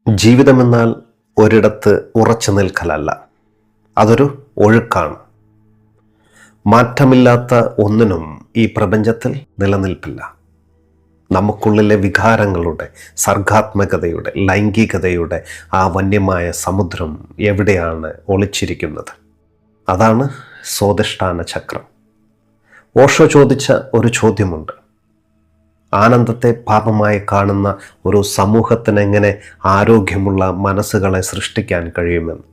ജീവിതമെന്നാൽ ഒരിടത്ത് ഉറച്ചു നിൽക്കലല്ല, അതൊരു ഒഴുക്കാണ്. മാറ്റമില്ലാത്ത ഒന്നിനും ഈ പ്രപഞ്ചത്തിൽ നിലനിൽപ്പില്ല. നമുക്കുള്ളിലെ വികാരങ്ങളുടെ, സർഗാത്മകതയുടെ, ലൈംഗികതയുടെ ആ വന്യമായ സമുദ്രം എവിടെയാണ് ഒളിച്ചിരിക്കുന്നത്? അതാണ് സ്വാധിഷ്ഠാന ചക്രം. ഓഷോ ചോദിച്ച ഒരു ചോദ്യമുണ്ട്: ആനന്ദത്തെ പാപമായി കാണുന്ന ഒരു സമൂഹത്തിന് എങ്ങനെ ആരോഗ്യമുള്ള മനസ്സുകളെ സൃഷ്ടിക്കാൻ കഴിയുമെന്ന്.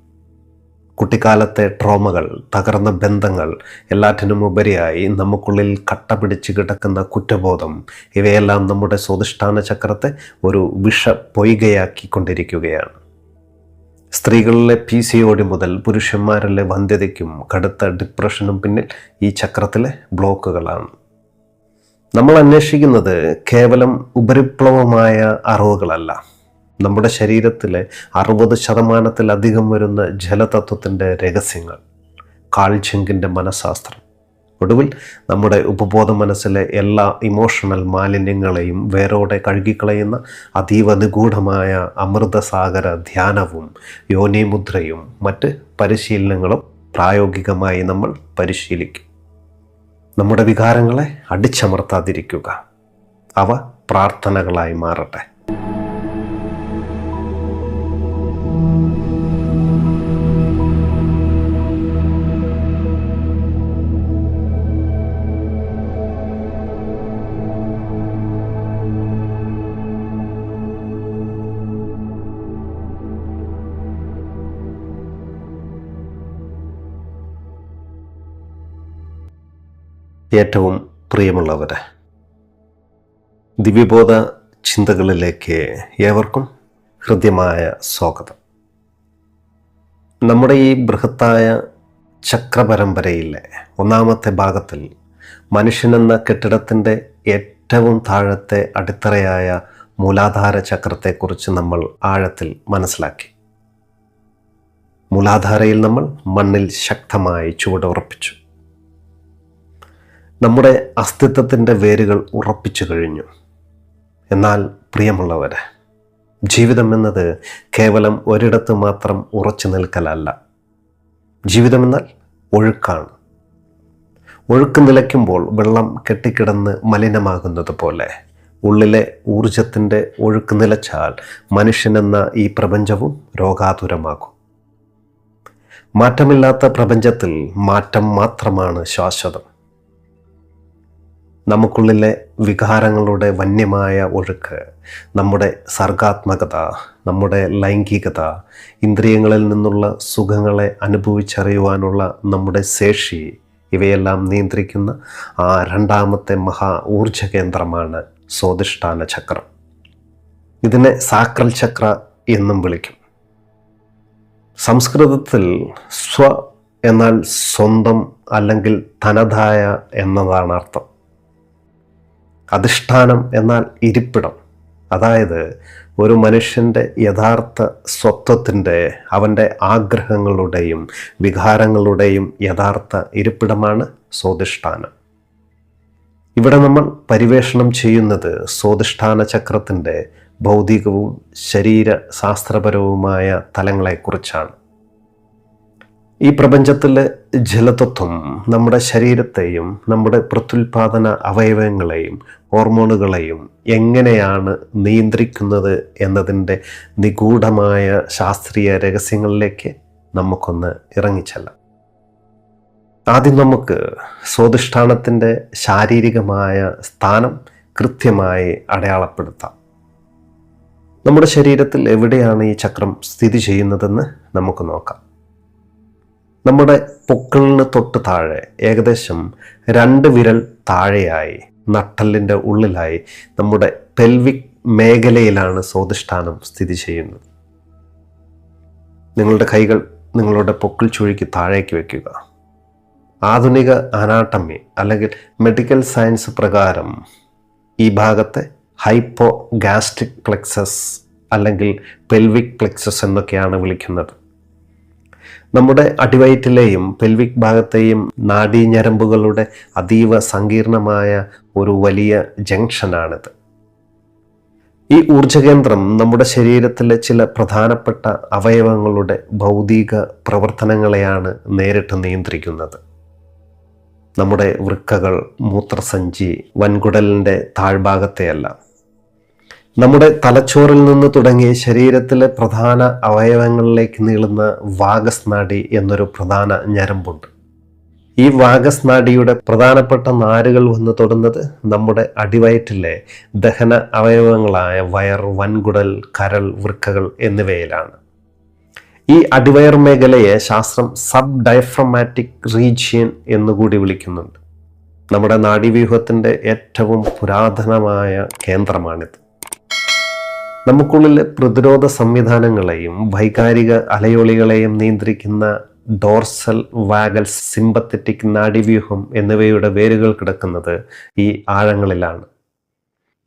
കുട്ടിക്കാലത്തെ ട്രോമകൾ, തകർന്ന ബന്ധങ്ങൾ, എല്ലാറ്റിനും ഉപരിയായി നമുക്കുള്ളിൽ കട്ട പിടിച്ച് കിടക്കുന്ന കുറ്റബോധം, ഇവയെല്ലാം നമ്മുടെ സ്വാധിഷ്ഠാന ചക്രത്തെ ഒരു പൊയ്കയാക്കിക്കൊണ്ടിരിക്കുകയാണ്. സ്ത്രീകളിലെ PCOD മുതൽ പുരുഷന്മാരിലെ വന്ധ്യതയ്ക്കും കടുത്ത ഡിപ്രഷനും പിന്നിൽ ഈ ചക്രത്തിലെ ബ്ലോക്കുകളാണ്. നമ്മൾ അന്വേഷിക്കുന്നത് കേവലം ഉപരിപ്ലവമായ അറിവുകളല്ല, നമ്മുടെ ശരീരത്തിലെ 60% വരുന്ന ജലതത്വത്തിൻ്റെ രഹസ്യങ്ങൾ, കാൾജങ്ങിൻ്റെ മനഃശാസ്ത്രം. ഒടുവിൽ നമ്മുടെ ഉപബോധ മനസ്സിലെ എല്ലാ ഇമോഷണൽ മാലിന്യങ്ങളെയും വേരോടെ കഴുകിക്കളയുന്ന അതീവ നിഗൂഢമായ അമൃതസാഗര ധ്യാനവും യോനിമുദ്രയും മറ്റ് പരിശീലനങ്ങളും പ്രായോഗികമായി നമ്മൾ പരിശീലിക്കും. നമ്മുടെ വികാരങ്ങളെ അടിച്ചമർത്താതിരിക്കുക, അവ പ്രാർത്ഥനകളായി മാറട്ടെ. ഏറ്റവും പ്രിയമുള്ളവരെ, ദിവ്യബോധ ചിന്തകളിലേക്ക് ഏവർക്കും ഹൃദ്യമായ സ്വാഗതം. നമ്മുടെ ഈ ബൃഹത്തായ ചക്രപരമ്പരയിലെ ഒന്നാമത്തെ ഭാഗത്തിൽ മനുഷ്യനെന്ന കെട്ടിടത്തിൻ്റെ ഏറ്റവും താഴത്തെ അടിത്തറയായ മൂലാധാര ചക്രത്തെക്കുറിച്ച് നമ്മൾ ആഴത്തിൽ മനസ്സിലാക്കി. മൂലാധാരയിൽ നമ്മൾ മണ്ണിൽ ശക്തമായി ചുവടുറപ്പിച്ചു. നമ്മുടെ അസ്തിത്വത്തിൻ്റെ വേരുകൾ ഉറപ്പിച്ചു കഴിഞ്ഞു. എന്നാൽ പ്രിയമുള്ളവരെ, ജീവിതം എന്നത് കേവലം ഒരിടത്ത് മാത്രം ഉറച്ചു നിൽക്കലല്ല. ജീവിതമെന്നാൽ ഒഴുക്കാണ്. ഒഴുക്ക് നിലയ്ക്കുമ്പോൾ വെള്ളം കെട്ടിക്കിടന്ന് മലിനമാകുന്നത് പോലെ ഉള്ളിലെ ഊർജത്തിൻ്റെ ഒഴുക്ക് നിലച്ചാൽ മനുഷ്യനെന്ന ഈ പ്രപഞ്ചവും രോഗാതുരമാകും. മാറ്റമില്ലാത്ത പ്രപഞ്ചത്തിൽ മാറ്റം മാത്രമാണ് ശാശ്വതം. നമുക്കുള്ളിലെ വികാരങ്ങളുടെ വന്യമായ ഒഴുക്ക്, നമ്മുടെ സർഗാത്മകത, നമ്മുടെ ലൈംഗികത, ഇന്ദ്രിയങ്ങളിൽ നിന്നുള്ള സുഖങ്ങളെ അനുഭവിച്ചറിയുവാനുള്ള നമ്മുടെ ശേഷി, ഇവയെല്ലാം നിയന്ത്രിക്കുന്ന ആ രണ്ടാമത്തെ മഹാ ഊർജ കേന്ദ്രമാണ് സ്വാധിഷ്ഠാന ചക്രം. ഇതിനെ സാക്രൽ ചക്ര എന്നും വിളിക്കും. സംസ്കൃതത്തിൽ സ്വ എന്നാൽ സ്വന്തം അല്ലെങ്കിൽ തനതായ എന്നതാണ് അർത്ഥം. അധിഷ്ഠാനം എന്നാൽ ഇരിപ്പിടം, അതായത് ഒരു മനുഷ്യൻ്റെ യഥാർത്ഥ സ്വത്വത്തിൻ്റെ, അവൻ്റെ ആഗ്രഹങ്ങളുടെയും വികാരങ്ങളുടെയും യഥാർത്ഥ ഇരിപ്പിടമാണ് സ്വാധിഷ്ഠാനം. ഇവിടെ നമ്മൾ പരിവേഷണം ചെയ്യുന്നത് സ്വാധിഷ്ഠാന ചക്രത്തിൻ്റെ ഭൗതികവും ശരീരശാസ്ത്രപരവുമായ തലങ്ങളെക്കുറിച്ചാണ്. ഈ പ്രപഞ്ചത്തിലെ ജലതത്വം നമ്മുടെ ശരീരത്തെയും നമ്മുടെ പ്രത്യുൽപാദന അവയവങ്ങളെയും ഹോർമോണുകളെയും എങ്ങനെയാണ് നിയന്ത്രിക്കുന്നത് എന്നതിൻ്റെ നിഗൂഢമായ ശാസ്ത്രീയ രഹസ്യങ്ങളിലേക്ക് നമുക്കൊന്ന് ഇറങ്ങിച്ചെല്ലാം. ആദ്യം നമുക്ക് സ്വാധിഷ്ഠാനത്തിൻ്റെ ശാരീരികമായ സ്ഥാനം കൃത്യമായി അടയാളപ്പെടുത്താം. നമ്മുടെ ശരീരത്തിൽ എവിടെയാണ് ഈ ചക്രം സ്ഥിതി ചെയ്യുന്നതെന്ന് നമുക്ക് നോക്കാം. നമ്മുടെ പൊക്കിളിന് തൊട്ട് താഴെ, ഏകദേശം 2 വിരൽ താഴെയായി, നട്ടെല്ലിൻ്റെ ഉള്ളിലായി നമ്മുടെ പെൽവിക് മേഖലയിലാണ് സ്വാധിഷ്ഠാനം സ്ഥിതി ചെയ്യുന്നത്. നിങ്ങളുടെ കൈകൾ നിങ്ങളുടെ പൊക്കിൾ ചുഴിക്ക് താഴേക്ക് വയ്ക്കുക. ആധുനിക അനാട്ടമി അല്ലെങ്കിൽ മെഡിക്കൽ സയൻസ് പ്രകാരം ഈ ഭാഗത്തെ ഹൈപ്പോ ഗാസ്ട്രിക് പ്ലെക്സസ് അല്ലെങ്കിൽ പെൽവിക് പ്ലെക്സസ് എന്നൊക്കെയാണ് വിളിക്കുന്നത്. നമ്മുടെ അടിവയറ്റിലെയും പെൽവിക് ഭാഗത്തെയും നാഡീഞരമ്പുകളുടെ അതീവ സങ്കീർണമായ ഒരു വലിയ ജംഗ്ഷനാണിത്. ഈ ഊർജകേന്ദ്രം നമ്മുടെ ശരീരത്തിലെ ചില പ്രധാനപ്പെട്ട അവയവങ്ങളുടെ ഭൗതിക പ്രവർത്തനങ്ങളെയാണ് നേരിട്ട് നിയന്ത്രിക്കുന്നത്. നമ്മുടെ വൃക്കകൾ, മൂത്രസഞ്ചി, വൻകുടലിൻ്റെ താഴ്ഭാഗത്തെയല്ല. നമ്മുടെ തലച്ചോറിൽ നിന്ന് തുടങ്ങി ശരീരത്തിലെ പ്രധാന അവയവങ്ങളിലേക്ക് നീളുന്ന വാഗസ്നാഡി എന്നൊരു പ്രധാന ഞരമ്പുണ്ട്. ഈ വാഗസ്നാഡിയുടെ പ്രധാനപ്പെട്ട നാരുകൾ വന്ന് തൊടുന്നത് നമ്മുടെ അടിവയറ്റിലെ ദഹന അവയവങ്ങളായ വയർ, വൻകുടൽ, കരൾ, വൃക്കകൾ എന്നിവയിലാണ്. ഈ അടിവയർ മേഖലയെ ശാസ്ത്രം സബ് ഡയഫ്രമാറ്റിക് റീജിയൻ എന്നുകൂടി വിളിക്കുന്നുണ്ട്. നമ്മുടെ നാഡീവ്യൂഹത്തിൻ്റെ ഏറ്റവും പുരാതനമായ കേന്ദ്രമാണിത്. നമുക്കുള്ളിലെ പ്രതിരോധ സംവിധാനങ്ങളെയും വൈകാരിക അലയൊളികളെയും നിയന്ത്രിക്കുന്ന ഡോർസൽ, വാഗൽ, സിമ്പത്തറ്റിക് നാഡീവ്യൂഹം എന്നിവയുടെ വേരുകൾ കിടക്കുന്നത് ഈ ആഴങ്ങളിലാണ്.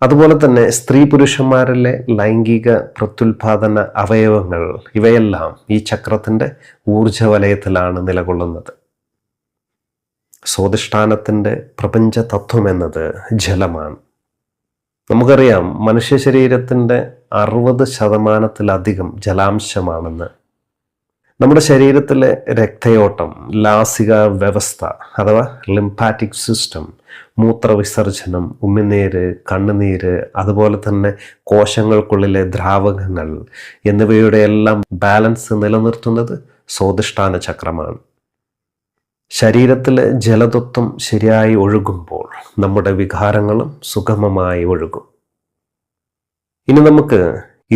അതുപോലെ തന്നെ സ്ത്രീ പുരുഷന്മാരിലെ ലൈംഗിക പ്രത്യുൽപാദന അവയവങ്ങൾ ഇവയെല്ലാം ഈ ചക്രത്തിൻ്റെ ഊർജവലയത്തിലാണ് നിലകൊള്ളുന്നത്. സ്വാധിഷ്ഠാനത്തിൻ്റെ പ്രപഞ്ച തത്വം എന്നത് ജലമാണ്. നമുക്കറിയാം, മനുഷ്യ ശരീരത്തിൻ്റെ 60% ജലാംശമാണെന്ന്. നമ്മുടെ ശരീരത്തിലെ രക്തയോട്ടം, ലാസിക വ്യവസ്ഥ അഥവാ ലിംഫാറ്റിക് സിസ്റ്റം, മൂത്രവിസർജനം, ഉമിനീര്, കണ്ണുനീര്, അതുപോലെ തന്നെ കോശങ്ങൾക്കുള്ളിലെ ദ്രാവകങ്ങൾ എന്നിവയുടെ എല്ലാം ബാലൻസ് നിലനിർത്തുന്നത് സ്വാധിഷ്ഠാന ചക്രമാണ്. ശരീരത്തിലെ ജലതത്വം ശരിയായി ഒഴുകുമ്പോൾ നമ്മുടെ വികാരങ്ങളും സുഗമമായി ഒഴുകും. ഇനി നമുക്ക്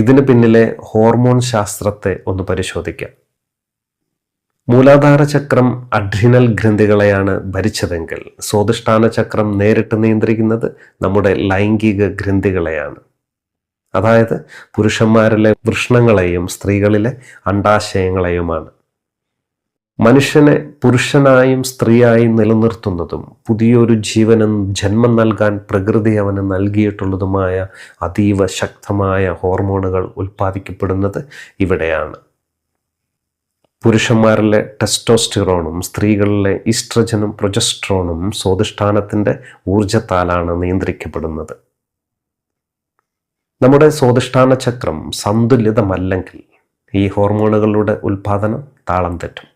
ഇതിന് പിന്നിലെ ഹോർമോൺ ശാസ്ത്രത്തെ ഒന്ന് പരിശോധിക്കാം. മൂലാധാര ചക്രം അഡ്രിനൽ ഗ്രന്ഥികളെയാണ് ഭരിച്ചതെങ്കിൽ സ്വാധിഷ്ഠാന ചക്രം നേരിട്ട് നിയന്ത്രിക്കുന്നത് നമ്മുടെ ലൈംഗിക ഗ്രന്ഥികളെയാണ്. അതായത് പുരുഷന്മാരിലെ വൃഷ്ണങ്ങളെയും സ്ത്രീകളിലെ അണ്ഡാശയങ്ങളെയുമാണ്. മനുഷ്യനെ പുരുഷനായും സ്ത്രീയായും നിലനിർത്തുന്നതും പുതിയൊരു ജീവന് ജന്മം നൽകാൻ പ്രകൃതി അവന് നൽകിയിട്ടുള്ളതുമായ അതീവ ശക്തമായ ഹോർമോണുകൾ ഉൽപ്പാദിക്കപ്പെടുന്നത് ഇവിടെയാണ്. പുരുഷന്മാരിലെ ടെസ്റ്റോസ്റ്റിറോണും സ്ത്രീകളിലെ ഈസ്ട്രജനും പ്രൊജസ്ട്രോണും സ്വാധിഷ്ഠാനത്തിൻ്റെ ഊർജത്താലാണ് നിയന്ത്രിക്കപ്പെടുന്നത്. നമ്മുടെ സ്വാധിഷ്ഠാന ചക്രം സന്തുലിതമല്ലെങ്കിൽ ഈ ഹോർമോണുകളുടെ ഉൽപ്പാദനം താളം തെറ്റും.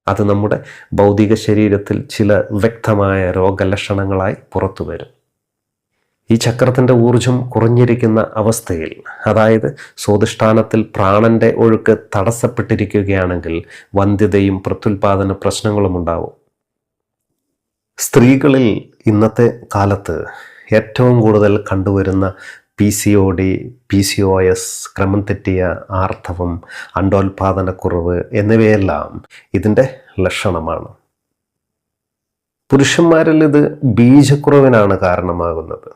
അത് നമ്മുടെ ഭൗതിക ശരീരത്തിൽ ചില വ്യക്തമായ രോഗലക്ഷണങ്ങളായി പുറത്തു വരും. ഈ ചക്രത്തിൻ്റെ ഊർജം കുറഞ്ഞിരിക്കുന്ന അവസ്ഥയിൽ, അതായത് സ്വാധിഷ്ഠാനത്തിൽ പ്രാണന്റെ ഒഴുക്ക് തടസ്സപ്പെട്ടിരിക്കുകയാണെങ്കിൽ വന്ധ്യതയും പ്രത്യുൽപാദന പ്രശ്നങ്ങളും ഉണ്ടാവും. സ്ത്രീകളിൽ ഇന്നത്തെ കാലത്ത് ഏറ്റവും കൂടുതൽ കണ്ടുവരുന്ന PCOD, PCOS, ക്രമം തെറ്റിയ ആർത്തവം, അണ്ടോൽപാദനക്കുറവ് എന്നിവയെല്ലാം ഇതിൻ്റെ ലക്ഷണമാണ്. പുരുഷന്മാരിൽ ഇത് ബീജക്കുറവിനാണ് കാരണമാകുന്നത്.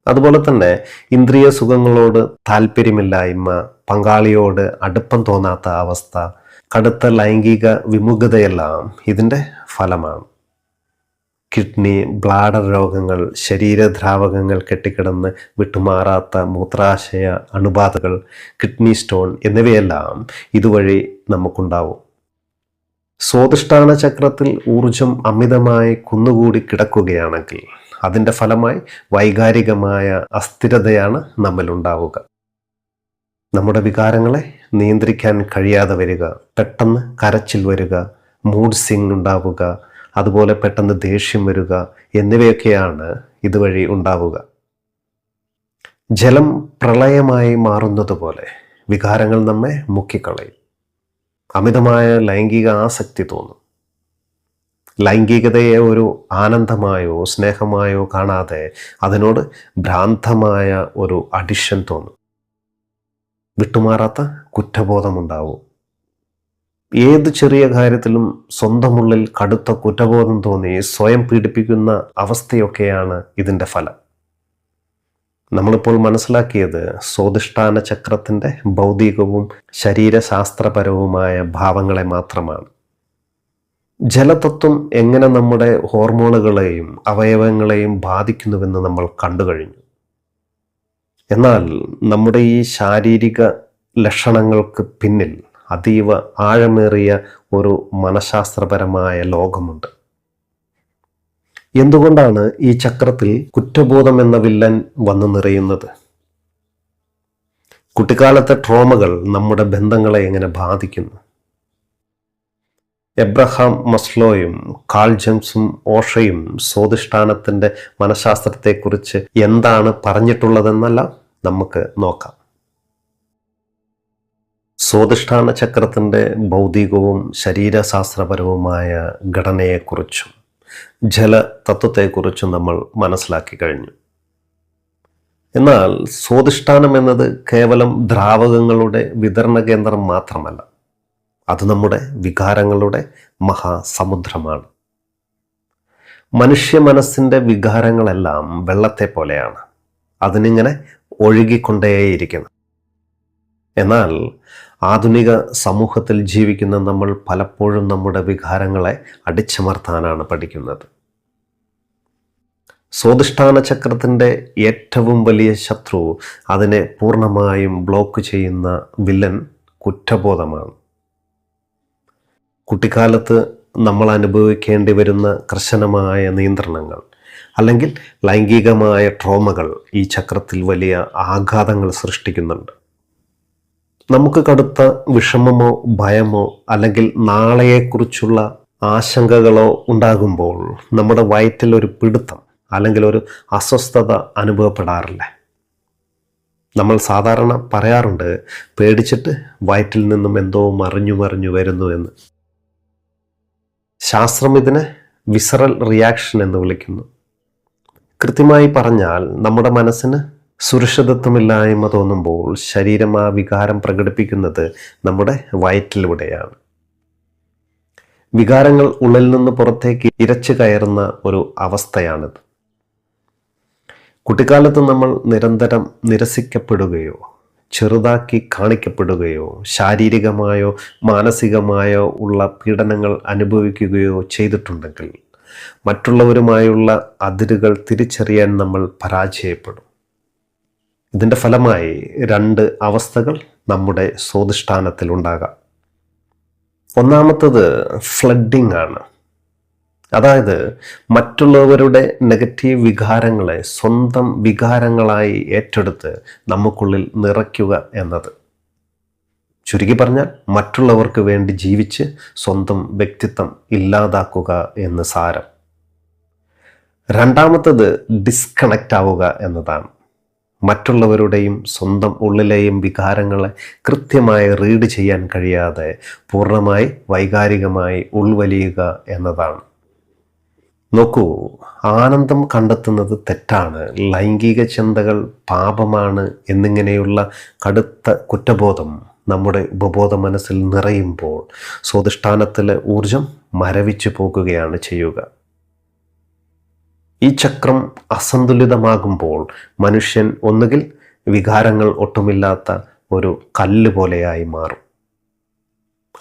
അതുപോലെ തന്നെ ഇന്ദ്രിയ സുഖങ്ങളോട് താല്പര്യമില്ലായ്മ, പങ്കാളിയോട് അടുപ്പം തോന്നാത്ത അവസ്ഥ, കടുത്ത ലൈംഗിക വിമുഖതയെല്ലാം ഇതിൻ്റെ ഫലമാണ്. കിഡ്നി, ബ്ലാഡർ രോഗങ്ങൾ, ശരീരദ്രാവകങ്ങൾ കെട്ടിക്കിടന്ന് വിട്ടുമാറാത്ത മൂത്രാശയ അണുബാധകൾ, കിഡ്നി സ്റ്റോൺ എന്നിവയെല്ലാം ഇതുവഴി നമുക്കുണ്ടാവും. സ്വാധിഷ്ഠാന ചക്രത്തിൽ ഊർജം അമിതമായി കുന്നുകൂടി കിടക്കുകയാണെങ്കിൽ അതിൻ്റെ ഫലമായി വൈകാരികമായ അസ്ഥിരതയാണ് നമ്മിലുണ്ടാവുക. നമ്മുടെ വികാരങ്ങളെ നിയന്ത്രിക്കാൻ കഴിയാതെ വരിക, പെട്ടെന്ന് കരച്ചിൽ വരിക, മൂഡ് സ്വിംഗ് ഉണ്ടാവുക, അതുപോലെ പെട്ടെന്ന് ദേഷ്യം വരിക എന്നിവയൊക്കെയാണ് ഇതുവഴി ഉണ്ടാവുക. ജലം പ്രളയമായി മാറുന്നത് പോലെ വികാരങ്ങൾ നമ്മെ മുക്കിക്കളയും. അമിതമായ ലൈംഗിക ആസക്തി തോന്നും. ലൈംഗികതയെ ഒരു ആനന്ദമായോ സ്നേഹമായോ കാണാതെ അതിനോട് ഭ്രാന്തമായ ഒരു അഡിഷൻ തോന്നും. വിട്ടുമാറാത്ത കുറ്റബോധമുണ്ടാവും. ഏത് ചെറിയ കാര്യത്തിലും സ്വന്തമുള്ളിൽ കടുത്ത കുറ്റബോധം തോന്നി സ്വയം പീഡിപ്പിക്കുന്ന അവസ്ഥയൊക്കെയാണ് ഇതിൻ്റെ ഫലം. നമ്മളിപ്പോൾ മനസ്സിലാക്കിയത് സ്വാധിഷ്ഠാന ചക്രത്തിൻ്റെ ഭൗതികവും ശരീരശാസ്ത്രപരവുമായ ഭാവങ്ങളെ മാത്രമാണ്. ജലതത്വം എങ്ങനെ നമ്മുടെ ഹോർമോണുകളെയും അവയവങ്ങളെയും ബാധിക്കുന്നുവെന്ന് നമ്മൾ കണ്ടു കഴിഞ്ഞു. എന്നാൽ നമ്മുടെ ഈ ശാരീരിക ലക്ഷണങ്ങൾക്ക് പിന്നിൽ അതീവ ആഴമേറിയ ഒരു മനഃശാസ്ത്രപരമായ ലോകമുണ്ട്. എന്തുകൊണ്ടാണ് ഈ ചക്രത്തിൽ കുറ്റബോധം എന്ന വില്ലൻ വന്നു നിറയുന്നത്? കുട്ടിക്കാലത്തെ ട്രോമകൾ നമ്മുടെ ബന്ധങ്ങളെ എങ്ങനെ ബാധിക്കുന്നു? എബ്രഹാം മസ്ലോയും കാൾ ജെംസും ഓഷയും സ്വാധിഷ്ഠാനത്തിൻ്റെ മനഃശാസ്ത്രത്തെക്കുറിച്ച് എന്താണ് പറഞ്ഞിട്ടുള്ളതെന്നെല്ലാം നമുക്ക് നോക്കാം. സ്വാധിഷ്ഠാന ചക്രത്തിൻ്റെ ഭൗതികവും ശരീരശാസ്ത്രപരവുമായ ഘടനയെക്കുറിച്ചും ജലതത്വത്തെക്കുറിച്ചും നമ്മൾ മനസ്സിലാക്കി കഴിഞ്ഞു. എന്നാൽ സ്വാധിഷ്ഠാനം എന്നത് കേവലം ദ്രാവകങ്ങളുടെ വിതരണ കേന്ദ്രം മാത്രമല്ല, അത് നമ്മുടെ വികാരങ്ങളുടെ മഹാസമുദ്രമാണ്. മനുഷ്യ മനസ്സിൻ്റെ വികാരങ്ങളെല്ലാം വെള്ളത്തെ പോലെയാണ്, അതിനിങ്ങനെ ഒഴുകിക്കൊണ്ടേയിരിക്കണം. എന്നാൽ ആധുനിക സമൂഹത്തിൽ ജീവിക്കുന്ന നമ്മൾ പലപ്പോഴും നമ്മുടെ വികാരങ്ങളെ അടിച്ചമർത്താനാണ് പഠിക്കുന്നത്. സ്വാധിഷ്ഠാന ചക്രത്തിൻ്റെ ഏറ്റവും വലിയ ശത്രു, അതിനെ പൂർണ്ണമായും ബ്ലോക്ക് ചെയ്യുന്ന വില്ലൻ കുറ്റബോധമാണ്. കുട്ടിക്കാലത്ത് നമ്മൾ അനുഭവിക്കേണ്ടി വരുന്ന കർശനമായ നിയന്ത്രണങ്ങൾ അല്ലെങ്കിൽ ലൈംഗികമായ ട്രോമകൾ ഈ ചക്രത്തിൽ വലിയ ആഘാതങ്ങൾ സൃഷ്ടിക്കുന്നുണ്ട്. നമുക്ക് കടുത്ത വിഷമമോ ഭയമോ അല്ലെങ്കിൽ നാളെയെക്കുറിച്ചുള്ള ആശങ്കകളോ ഉണ്ടാകുമ്പോൾ നമ്മുടെ വയറ്റിൽ ഒരു പിടുത്തം അല്ലെങ്കിൽ ഒരു അസ്വസ്ഥത അനുഭവപ്പെടാറില്ലേ? നമ്മൾ സാധാരണ പറയാറുണ്ട്, പേടിച്ചിട്ട് വയറ്റിൽ നിന്നും എന്തോ മറിഞ്ഞു വരുന്നു എന്ന്. ശാസ്ത്രം ഇതിനെ വിസറൽ റിയാക്ഷൻ എന്ന് വിളിക്കുന്നു. കൃത്യമായി പറഞ്ഞാൽ നമ്മുടെ മനസ്സിന് സുരക്ഷിതത്വമില്ലായ്മ തോന്നുമ്പോൾ ശരീരം ആ വികാരം പ്രകടിപ്പിക്കുന്നത് നമ്മുടെ വയറ്റിലൂടെയാണ്. വികാരങ്ങൾ ഉള്ളിൽ നിന്ന് പുറത്തേക്ക് ഇരച്ചു കയറുന്ന ഒരു അവസ്ഥയാണിത്. കുട്ടിക്കാലത്ത് നമ്മൾ നിരന്തരം നിരസിക്കപ്പെടുകയോ ചെറുതാക്കി കാണിക്കപ്പെടുകയോ ശാരീരികമായോ മാനസികമായോ ഉള്ള പീഡനങ്ങൾ അനുഭവിക്കുകയോ ചെയ്തിട്ടുണ്ടെങ്കിൽ മറ്റുള്ളവരുമായുള്ള അതിരുകൾ തിരിച്ചറിയാൻ നമ്മൾ പരാജയപ്പെടും. ഇതിൻ്റെ ഫലമായി 2 അവസ്ഥകൾ നമ്മുടെ സ്വാധിഷ്ഠാനത്തിൽ ഉണ്ടാകാം. ഒന്നാമത്തത് ഫ്ലഡിംഗ് ആണ്. അതായത് മറ്റുള്ളവരുടെ നെഗറ്റീവ് വികാരങ്ങളെ സ്വന്തം വികാരങ്ങളായി ഏറ്റെടുത്ത് നമുക്കുള്ളിൽ നിറയ്ക്കുക എന്നത്. ചുരുക്കി പറഞ്ഞാൽ മറ്റുള്ളവർക്ക് വേണ്ടി ജീവിച്ച് സ്വന്തം വ്യക്തിത്വം ഇല്ലാതാക്കുക എന്ന് സാരം. രണ്ടാമത്തത് ഡിസ്കണക്റ്റ് ആവുക എന്നതാണ്. മറ്റുള്ളവരുടെയും സ്വന്തം ഉള്ളിലെയും വികാരങ്ങളെ കൃത്യമായി റീഡ് ചെയ്യാൻ കഴിയാതെ പൂർണ്ണമായി വൈകാരികമായി ഉൾവലിയുക എന്നതാണ്. നോക്കൂ, ആനന്ദം കണ്ടെത്തുന്നത് തെറ്റാണ്, ലൈംഗിക ചിന്തകൾ പാപമാണ് എന്നിങ്ങനെയുള്ള കടുത്ത കുറ്റബോധം നമ്മുടെ ഉപബോധ മനസ്സിൽ നിറയുമ്പോൾ സ്വാധിഷ്ഠാനത്തിലെ ഊർജം മരവിച്ചു പോകുകയാണ് ചെയ്യുക. ഈ ചക്രം അസന്തുലിതമാകുമ്പോൾ മനുഷ്യൻ ഒന്നുകിൽ വികാരങ്ങൾ ഒട്ടുമില്ലാത്ത ഒരു കല്ല് പോലെയായി മാറും,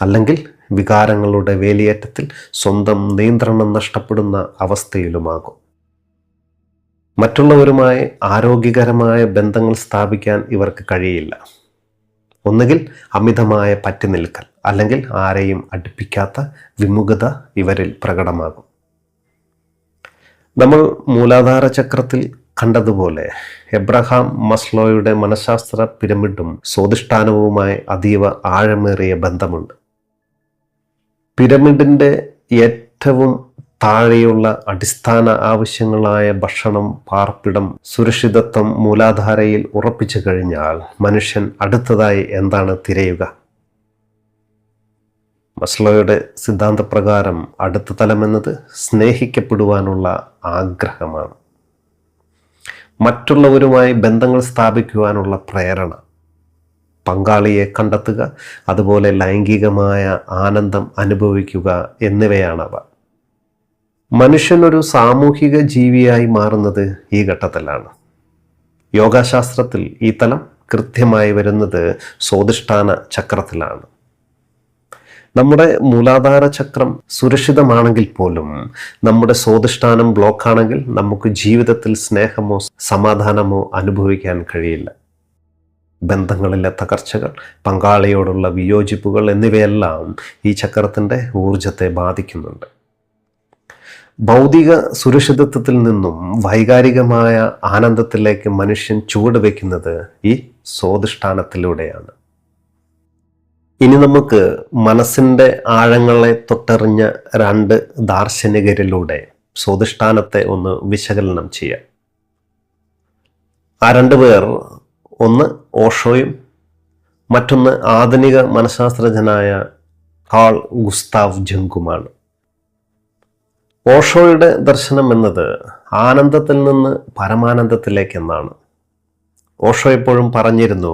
അല്ലെങ്കിൽ വികാരങ്ങളുടെ വേലിയേറ്റത്തിൽ സ്വന്തം നിയന്ത്രണം നഷ്ടപ്പെടുന്ന അവസ്ഥയിലുമാകും. മറ്റുള്ളവരുമായി ആരോഗ്യകരമായ ബന്ധങ്ങൾ സ്ഥാപിക്കാൻ ഇവർക്ക് കഴിയില്ല. ഒന്നുകിൽ അമിതമായ പറ്റി നിൽക്കൽ അല്ലെങ്കിൽ ആരെയും അടുപ്പിക്കാത്ത വിമുഖത ഇവരിൽ പ്രകടമാകും. നമ്മൾ മൂലാധാര ചക്രത്തിൽ കണ്ടതുപോലെ എബ്രഹാം മസ്ലോയുടെ മനഃശാസ്ത്ര പിരമിഡും സ്വാധിഷ്ഠാനവുമായി അതീവ ആഴമേറിയ ബന്ധമുണ്ട്. പിരമിഡിൻ്റെ ഏറ്റവും താഴെയുള്ള അടിസ്ഥാന ആവശ്യങ്ങളായ ഭക്ഷണം, പാർപ്പിടം, സുരക്ഷിതത്വം മൂലാധാരയിൽ ഉറപ്പിച്ചു കഴിഞ്ഞാൽ മനുഷ്യൻ അടുത്തതായി എന്താണ് തിരയുക? മസ്ലോയുടെ സിദ്ധാന്തപ്രകാരം അടുത്ത തലമെന്നത് സ്നേഹിക്കപ്പെടുവാനുള്ള ആഗ്രഹമാണ്, മറ്റുള്ളവരുമായി ബന്ധങ്ങൾ സ്ഥാപിക്കുവാനുള്ള പ്രേരണ, പങ്കാളിയെ കണ്ടെത്തുക, അതുപോലെ ലൈംഗികമായ ആനന്ദം അനുഭവിക്കുക എന്നിവയാണവ. മനുഷ്യനൊരു സാമൂഹിക ജീവിയായി മാറുന്നത് ഈ ഘട്ടത്തിലാണ്. യോഗാശാസ്ത്രത്തിൽ ഈ തലം കൃത്യമായി വരുന്നത് സ്വാധിഷ്ഠാന ചക്രത്തിലാണ്. നമ്മുടെ മൂലാധാര ചക്രം സുരക്ഷിതമാണെങ്കിൽ പോലും നമ്മുടെ സ്വാധിഷ്ഠാനം ബ്ലോക്കാണെങ്കിൽ നമുക്ക് ജീവിതത്തിൽ സ്നേഹമോ സമാധാനമോ അനുഭവിക്കാൻ കഴിയില്ല. ബന്ധങ്ങളിലെ തകർച്ചകൾ, പങ്കാളിയോടുള്ള വിയോജിപ്പുകൾ എന്നിവയെല്ലാം ഈ ചക്രത്തിൻ്റെ ഊർജത്തെ ബാധിക്കുന്നുണ്ട്. ഭൗതിക സുരക്ഷിതത്വത്തിൽ നിന്നും വൈകാരികമായ ആനന്ദത്തിലേക്ക് മനുഷ്യൻ ചുവടുവെക്കുന്നത് ഈ സ്വാധിഷ്ഠാനത്തിലൂടെയാണ്. ഇനി നമുക്ക് മനസ്സിൻ്റെ ആഴങ്ങളെ തൊട്ടറിഞ്ഞ രണ്ട് ദാർശനികരിലൂടെ സ്വാധിഷ്ഠാനത്തെ ഒന്ന് വിശകലനം ചെയ്യാം. ആ രണ്ടുപേർ, ഒന്ന് ഓഷോയും മറ്റൊന്ന് ആധുനിക മനഃശാസ്ത്രജ്ഞനായ കാൾ ഗുസ്താവ് ജംഗുമാണ്. ഓഷോയുടെ ദർശനം എന്നത് ആനന്ദത്തിൽ നിന്ന് പരമാനന്ദത്തിലേക്കെന്നാണ്. ഓഷോ എപ്പോഴും പറഞ്ഞിരുന്നു,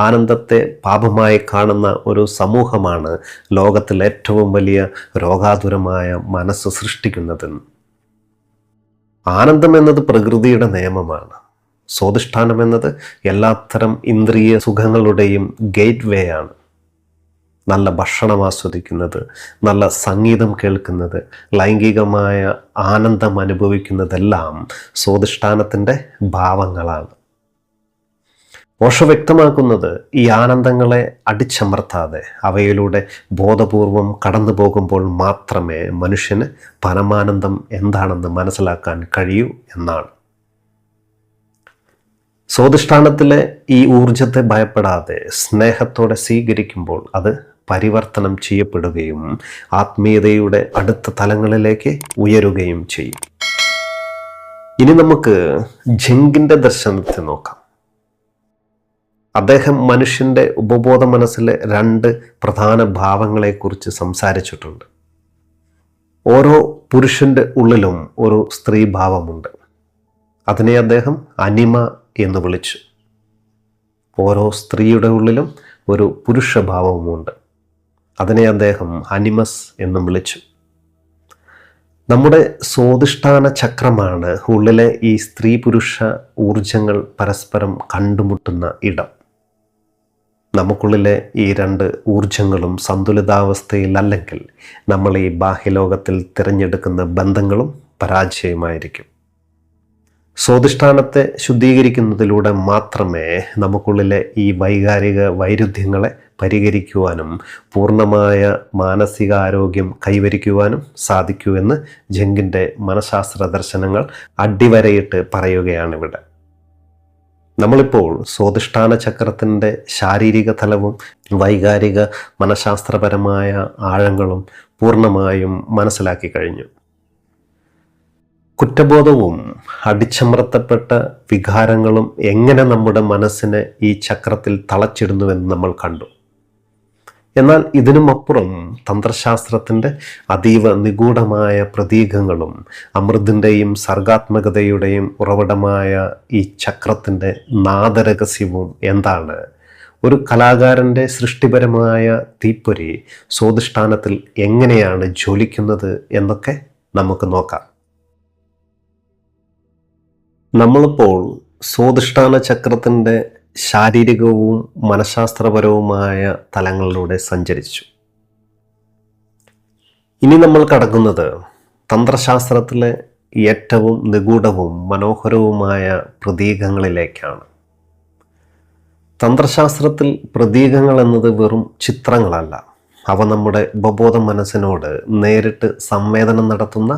ആനന്ദത്തെ പാപമായി കാണുന്ന ഒരു സമൂഹമാണ് ലോകത്തിൽ ഏറ്റവും വലിയ രോഗാതുരമായ മനസ്സ് സൃഷ്ടിക്കുന്നതെന്ന്. ആനന്ദം എന്നത് പ്രകൃതിയുടെ നിയമമാണ്. സ്വാധിഷ്ഠാനം എന്നത് എല്ലാത്തരം ഇന്ദ്രിയ സുഖങ്ങളുടെയും ഗേറ്റ് വേ ആണ്. നല്ല ഭക്ഷണം ആസ്വദിക്കുന്നത്, നല്ല സംഗീതം കേൾക്കുന്നത്, ലൈംഗികമായ ആനന്ദം അനുഭവിക്കുന്നതെല്ലാം സ്വാധിഷ്ഠാനത്തിൻ്റെ ഭാവങ്ങളാണ്. ഓഷോ വ്യക്തമാക്കുന്നത്, ഈ ആനന്ദങ്ങളെ അടിച്ചമർത്താതെ അവയിലൂടെ ബോധപൂർവം കടന്നു പോകുമ്പോൾ മാത്രമേ മനുഷ്യന് പരമാനന്ദം എന്താണെന്ന് മനസ്സിലാക്കാൻ കഴിയൂ എന്നാണ്. സ്വാധിഷ്ഠാനത്തിലെ ഈ ഊർജത്തെ ഭയപ്പെടാതെ സ്നേഹത്തോടെ സ്വീകരിക്കുമ്പോൾ അത് പരിവർത്തനം ചെയ്യപ്പെടുകയും ആത്മീയതയുടെ അടുത്ത തലങ്ങളിലേക്ക് ഉയരുകയും ചെയ്യും. ഇനി നമുക്ക് ജംഗിൻ്റെ ദർശനത്തെ നോക്കാം. അദ്ദേഹം മനുഷ്യൻ്റെ ഉപബോധ മനസ്സിലെ രണ്ട് പ്രധാന ഭാവങ്ങളെക്കുറിച്ച് സംസാരിച്ചിട്ടുണ്ട്. ഓരോ പുരുഷൻ്റെ ഉള്ളിലും ഒരു സ്ത്രീ ഭാവമുണ്ട്. അതിനെ അദ്ദേഹം അനിമ എന്ന് വിളിച്ചു. ഓരോ സ്ത്രീയുടെ ഉള്ളിലും ഒരു പുരുഷഭാവവുമുണ്ട്. അതിനെ അദ്ദേഹം അനിമസ് എന്നും വിളിച്ചു. നമ്മുടെ സ്വാധിഷ്ഠാന ചക്രമാണ് ഉള്ളിലെ ഈ സ്ത്രീ പുരുഷ ഊർജങ്ങൾ പരസ്പരം കണ്ടുമുട്ടുന്ന ഇടം. നമുക്കുള്ളിലെ ഈ രണ്ട് ഊർജങ്ങളും സന്തുലിതാവസ്ഥയിലല്ലെങ്കിൽ നമ്മൾ ഈ ബാഹ്യലോകത്തിൽ തിരഞ്ഞെടുക്കുന്ന ബന്ധങ്ങളും പരാജയമായിരിക്കും. സ്വാധിഷ്ഠാനത്തെ ശുദ്ധീകരിക്കുന്നതിലൂടെ മാത്രമേ നമുക്കുള്ളിലെ ഈ വൈകാരിക വൈരുദ്ധ്യങ്ങളെ പരിഹരിക്കുവാനും പൂർണ്ണമായ മാനസികാരോഗ്യം കൈവരിക്കുവാനും സാധിക്കൂ എന്ന് ജംഗിൻ്റെ മനഃശാസ്ത്ര ദർശനങ്ങൾ അടിവരയിട്ട് പറയുകയാണിവിടെ. നമ്മളിപ്പോൾ സ്വാധിഷ്ഠാന ചക്രത്തിൻ്റെ ശാരീരിക തലവും വൈകാരിക മനഃശാസ്ത്രപരമായ ആഴങ്ങളും പൂർണ്ണമായും മനസ്സിലാക്കി കഴിഞ്ഞു. കുറ്റബോധവും അടിച്ചമർത്തപ്പെട്ട വികാരങ്ങളും എങ്ങനെ നമ്മുടെ മനസ്സിനെ ഈ ചക്രത്തിൽ തളച്ചിടുന്നുവെന്ന് നമ്മൾ കണ്ടു. എന്നാൽ ഇതിനുമപ്പുറം തന്ത്രശാസ്ത്രത്തിൻ്റെ അതീവ നിഗൂഢമായ പ്രതീകങ്ങളും അമൃതിൻ്റെയും സർഗാത്മകതയുടെയും ഉറവിടമായ ഈ ചക്രത്തിൻ്റെ നാദരഹസ്യവും എന്താണ്? ഒരു കലാകാരൻ്റെ സൃഷ്ടിപരമായ തീപ്പൊരി സ്വാധിഷ്ഠാനത്തിൽ എങ്ങനെയാണ് ജ്വലിക്കുന്നത് എന്നൊക്കെ നമുക്ക് നോക്കാം. നമ്മളിപ്പോൾ സ്വാധിഷ്ഠാന ചക്രത്തിൻ്റെ ശാരീരികവും മനഃശാസ്ത്രപരവുമായ തലങ്ങളിലൂടെ സഞ്ചരിച്ചു. ഇനി നമ്മൾ കടക്കുന്നത് തന്ത്രശാസ്ത്രത്തിലെ ഏറ്റവും നിഗൂഢവും മനോഹരവുമായ പ്രതീകങ്ങളിലേക്കാണ്. തന്ത്രശാസ്ത്രത്തിൽ പ്രതീകങ്ങൾ എന്നത് വെറും ചിത്രങ്ങളല്ല. അവ നമ്മുടെ ഉപബോധ മനസ്സിനോട് നേരിട്ട് സംവേദനം നടത്തുന്ന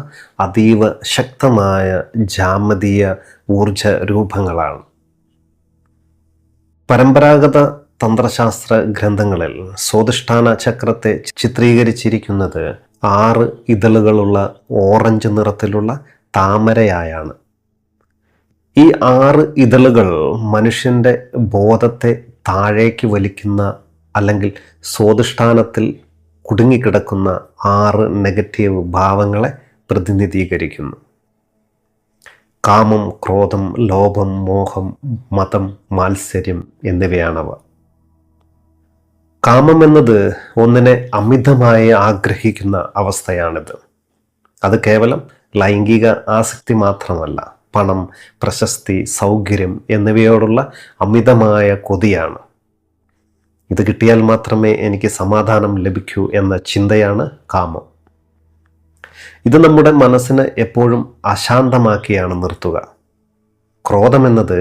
അതീവ ശക്തമായ ജാമതീയ ഊർജ രൂപങ്ങളാണ്. പരമ്പരാഗത തന്ത്രശാസ്ത്ര ഗ്രന്ഥങ്ങളിൽ സ്വാധിഷ്ഠാന ചക്രത്തെ ചിത്രീകരിച്ചിരിക്കുന്നത് 6 ഇതളുകളുള്ള ഓറഞ്ച് നിറത്തിലുള്ള താമരയായാണ്. ഈ 6 ഇതളുകൾ മനുഷ്യൻ്റെ ബോധത്തെ താഴേക്ക് വലിക്കുന്ന അല്ലെങ്കിൽ സ്വാധിഷ്ഠാനത്തിൽ കുടുങ്ങിക്കിടക്കുന്ന 6 നെഗറ്റീവ് ഭാവങ്ങളെ പ്രതിനിധീകരിക്കുന്നു. കാമം, ക്രോധം, ലോഭം, മോഹം, മതം, മാത്സര്യം എന്നിവയാണവ. കാമം എന്നത് ഒന്നിനെ അമിതമായി ആഗ്രഹിക്കുന്ന അവസ്ഥയാണിത്. അത് കേവലം ലൈംഗിക ആസക്തി മാത്രമല്ല, പണം, പ്രശസ്തി, സൗകര്യം എന്നിവയോടുള്ള അമിതമായ കൊതിയാണ്. ഇത് കിട്ടിയാൽ മാത്രമേ എനിക്ക് സമാധാനം ലഭിക്കൂ എന്ന ചിന്തയാണ് കാമം. ഇത് നമ്മുടെ മനസ്സിനെ എപ്പോഴും അശാന്തമാക്കിയാണ് നിർത്തുക. ക്രോധം എന്നത്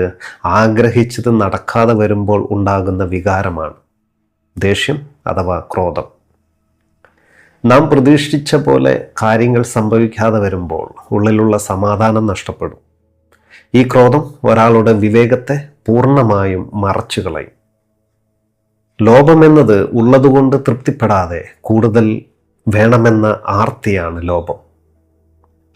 ആഗ്രഹിച്ചത് നടക്കാതെ വരുമ്പോൾ ഉണ്ടാകുന്ന വികാരമാണ്, ദേഷ്യം അഥവാ ക്രോധം. നാം പ്രതീക്ഷിച്ച പോലെ കാര്യങ്ങൾ സംഭവിക്കാതെ വരുമ്പോൾ ഉള്ളിലുള്ള സമാധാനം നഷ്ടപ്പെടും. ഈ ക്രോധം ഒരാളുടെ വിവേകത്തെ പൂർണ്ണമായും മറച്ചു കളയും. ലോഭമെന്നത് ഉള്ളതുകൊണ്ട് തൃപ്തിപ്പെടാതെ കൂടുതൽ വേണമെന്ന ആർത്തിയാണ് ലോഭം.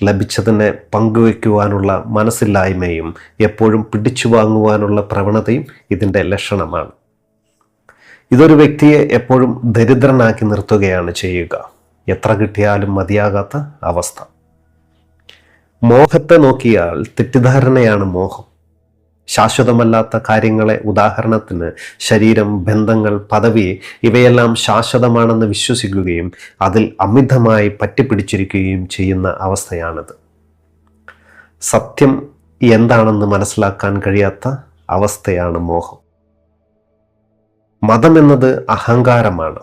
ലഭിച്ചതിനെ പങ്കുവയ്ക്കുവാനുള്ള മനസ്സില്ലായ്മയും എപ്പോഴും പിടിച്ചു വാങ്ങുവാനുള്ള പ്രവണതയും ഇതിൻ്റെ ലക്ഷണമാണ്. ഇതൊരു വ്യക്തിയെ എപ്പോഴും ദരിദ്രനാക്കി നിർത്തുകയാണ് ചെയ്യുക. എത്ര കിട്ടിയാലും മതിയാകാത്ത അവസ്ഥ. മോഹത്തെ നോക്കിയാൽ തെറ്റിദ്ധാരണയാണ് മോഹം. ശാശ്വതമല്ലാത്ത കാര്യങ്ങളെ, ഉദാഹരണത്തിന് ശരീരം, ബന്ധങ്ങൾ, പദവി, ഇവയെല്ലാം ശാശ്വതമാണെന്ന് വിശ്വസിക്കുകയും അതിൽ അമിതമായി പറ്റിപ്പിടിച്ചിരിക്കുകയും ചെയ്യുന്ന അവസ്ഥയാണിത്. സത്യം എന്താണെന്ന് മനസ്സിലാക്കാൻ കഴിയാത്ത അവസ്ഥയാണ് മോഹം. മതം എന്നത് അഹങ്കാരമാണ്.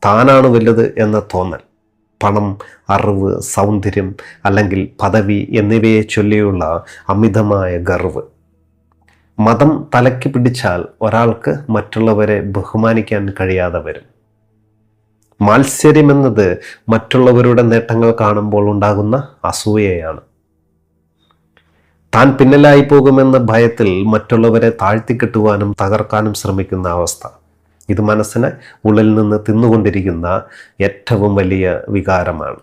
താനാണ് വലുത് എന്ന തോന്നൽ. പണം, അറിവ്, സൗന്ദര്യം അല്ലെങ്കിൽ പദവി എന്നിവയെ ചൊല്ലിയുള്ള അമിതമായ ഗർവ്. മതം തലയ്ക്ക് പിടിച്ചാൽ ഒരാൾക്ക് മറ്റുള്ളവരെ ബഹുമാനിക്കാൻ കഴിയാതെ വരും. മാത്സര്യമെന്നത് മറ്റുള്ളവരുടെ നേട്ടങ്ങൾ കാണുമ്പോൾ ഉണ്ടാകുന്ന അസൂയയാണ്. താൻ പിന്നിലായി പോകുമെന്ന ഭയത്തിൽ മറ്റുള്ളവരെ താഴ്ത്തിക്കെട്ടുവാനും തകർക്കാനും ശ്രമിക്കുന്ന അവസ്ഥ. ഇത് മനസ്സിനെ ഉള്ളിൽ നിന്ന് തിന്നുകൊണ്ടിരിക്കുന്ന ഏറ്റവും വലിയ വികാരമാണ്.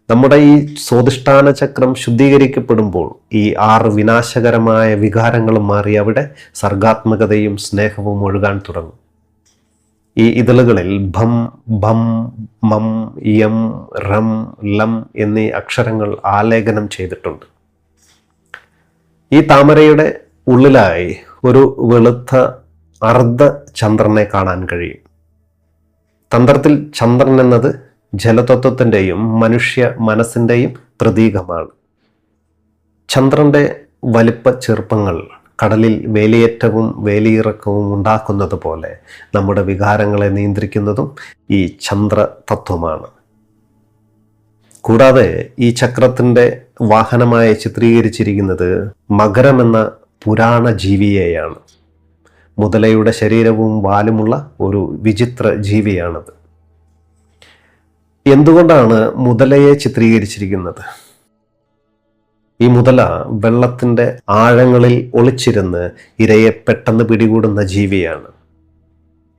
നമ്മുടെ ഈ സ്വാധിഷ്ഠാന ചക്രം ശുദ്ധീകരിക്കപ്പെടുമ്പോൾ ഈ 6 വിനാശകരമായ വികാരങ്ങളും മാറി അവിടെ സർഗാത്മകതയും സ്നേഹവും ഒഴുകാൻ തുടങ്ങും. ഈ ഇതളുകളിൽ ഭം, ഭം, മം, യം, റം, ലം എന്നീ അക്ഷരങ്ങൾ ആലേഖനം ചെയ്തിട്ടുണ്ട്. ഈ താമരയുടെ ഉള്ളിലായി ഒരു വെളുത്ത അർദ്ധ ചന്ദ്രനെ കാണാൻ കഴിയും. തന്ത്രത്തിൽ ചന്ദ്രൻ എന്നത് ജലതത്വത്തിൻ്റെയും മനുഷ്യ മനസ്സിൻ്റെയും പ്രതീകമാണ്. ചന്ദ്രന്റെ വലിപ്പ ചെറുപ്പങ്ങൾ കടലിൽ വേലിയേറ്റവും വേലിയിറക്കവും ഉണ്ടാക്കുന്നത് പോലെ നമ്മുടെ വികാരങ്ങളെ നിയന്ത്രിക്കുന്നതും ഈ ചന്ദ്രതത്വമാണ്. കൂടാതെ ഈ ചക്രത്തിൻ്റെ വാഹനമായി ചിത്രീകരിച്ചിരിക്കുന്നത് മകരം എന്ന പുരാണ ജീവിയെയാണ്. മുതലയുടെ ശരീരവും വാലുമുള്ള ഒരു വിചിത്ര ജീവിയാണത്. എന്തുകൊണ്ടാണ് മുതലയെ ചിത്രീകരിച്ചിരിക്കുന്നത്? ഈ മുതല വെള്ളത്തിൻ്റെ ആഴങ്ങളിൽ ഒളിച്ചിരുന്ന് ഇരയെ പെട്ടെന്ന് പിടികൂടുന്ന ജീവിയാണ്.